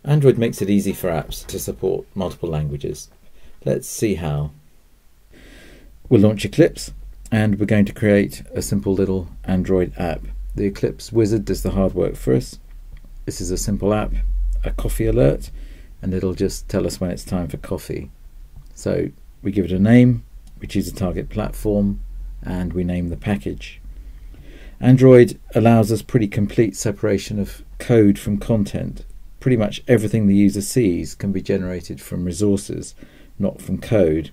Android makes it easy for apps to support multiple languages. Let's see how. We'll launch Eclipse and we're going to create a simple little Android app. The Eclipse wizard does the hard work for us. This is a simple app, a coffee alert, and it'll just tell us when it's time for coffee. So we give it a name, we choose a target platform, and we name the package. Android allows us pretty complete separation of code from content. Pretty much everything the user sees can be generated from resources, not from code.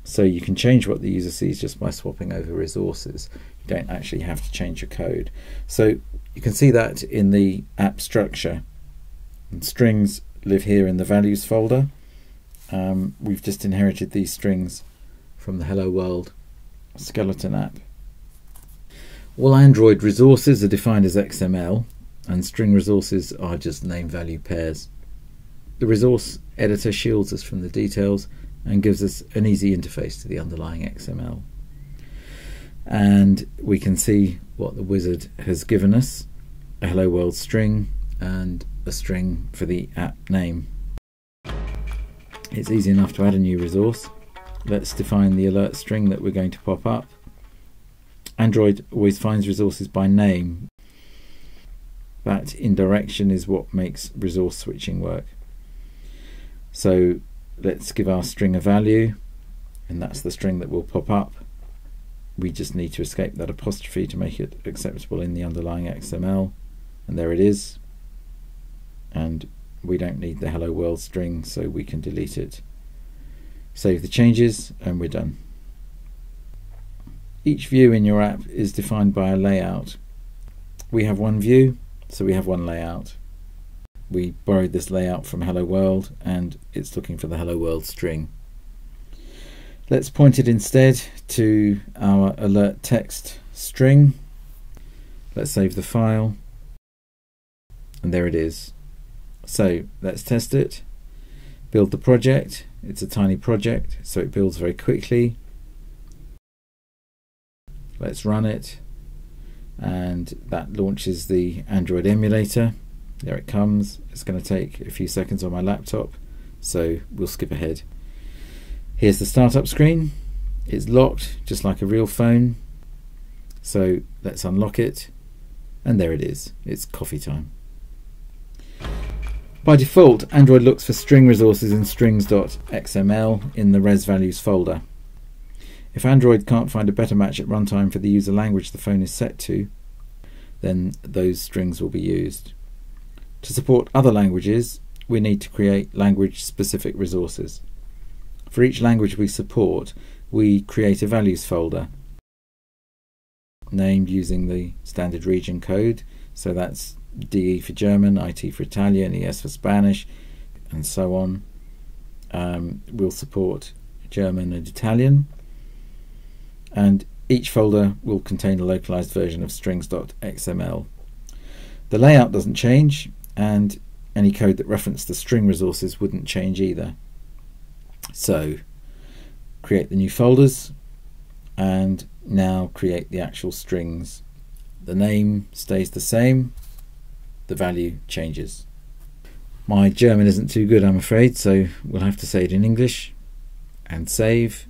So you can change what the user sees just by swapping over resources. You don't actually have to change your code. So you can see that in the app structure. And strings live here in the values folder. We've just inherited these strings from the Hello World skeleton app. All Android resources are defined as XML, and string resources are just name value pairs. The resource editor shields us from the details and gives us an easy interface to the underlying XML. And we can see what the wizard has given us: a Hello World string and a string for the app name. It's easy enough to add a new resource. Let's define the alert string that we're going to pop up. Android always finds resources by name. That indirection is what makes resource switching work. So let's give our string a value, and that's the string that will pop up. We just need to escape that apostrophe to make it acceptable in the underlying XML, and there it is. And we don't need the Hello World string, so we can delete it. Save the changes and we're done. Each view in your app is defined by a layout. We have one view, so we have one layout. We borrowed this layout from Hello World and it's looking for the Hello World string. Let's point it instead to our alert text string. Let's save the file, and there it is. So let's test it. Build the project. It's a tiny project, so it builds very quickly. Let's run it, and that launches the Android emulator. There it comes. It's going to take a few seconds on my laptop, so we'll skip ahead. Here's the startup screen. It's locked just like a real phone, so let's unlock it, and there it is. It's coffee time. By default, Android looks for string resources in strings.xml in the res values folder. If Android can't find a better match at runtime for the user language the phone is set to, then those strings will be used. To support other languages, we need to create language-specific resources. For each language we support, we create a values folder named using the standard region code, so that's DE for German, IT for Italian, ES for Spanish, and so on. We'll support German and Italian, and each folder will contain a localized version of strings.xml. The layout doesn't change, and any code that referenced the string resources wouldn't change either. So create the new folders and now create the actual strings. The name stays the same, the value changes. My German isn't too good, I'm afraid, so we'll have to say it in English and save,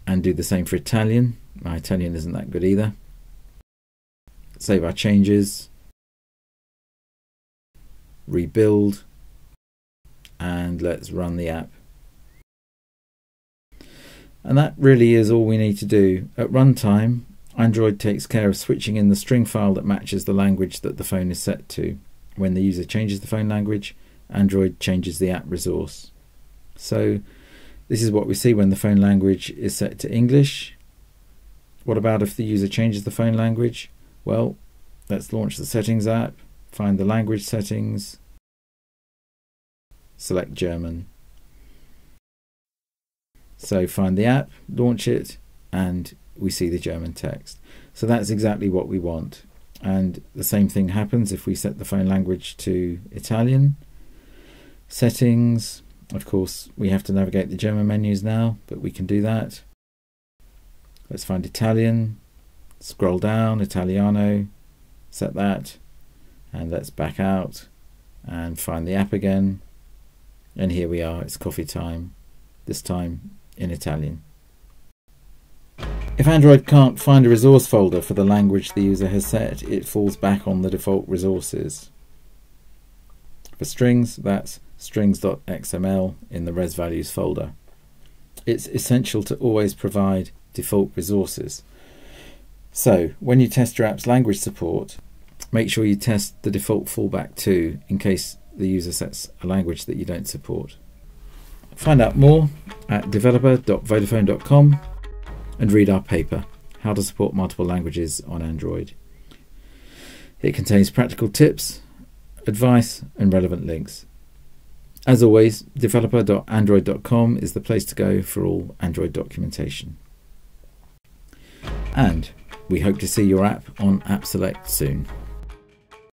and do the same for Italian. My Italian isn't that good either. Save our changes, rebuild, and let's run the app. And that really is all we need to do. At runtime, Android takes care of switching in the string file that matches the language that the phone is set to. When the user changes the phone language, Android changes the app resource. So this is what we see when the phone language is set to English. What about if the user changes the phone language? Well, let's launch the settings app, find the language settings, select German. So find the app, launch it, and we see the German text. So that's exactly what we want. And the same thing happens if we set the phone language to Italian. Settings, of course, we have to navigate the German menus now, but we can do that. Let's find Italian, scroll down, Italiano, set that, and let's back out and find the app again, and here we are, it's coffee time, this time in Italian. If Android can't find a resource folder for the language the user has set, it falls back on the default resources. For strings, that's strings.xml in the res values folder. It's essential to always provide default resources. So when you test your app's language support, make sure you test the default fallback too, in case the user sets a language that you don't support. Find out more at developer.vodafone.com and read our paper, How to Support Multiple Languages on Android. It contains practical tips, advice and relevant links. As always, developer.android.com is the place to go for all Android documentation. And we hope to see your app on App Select soon.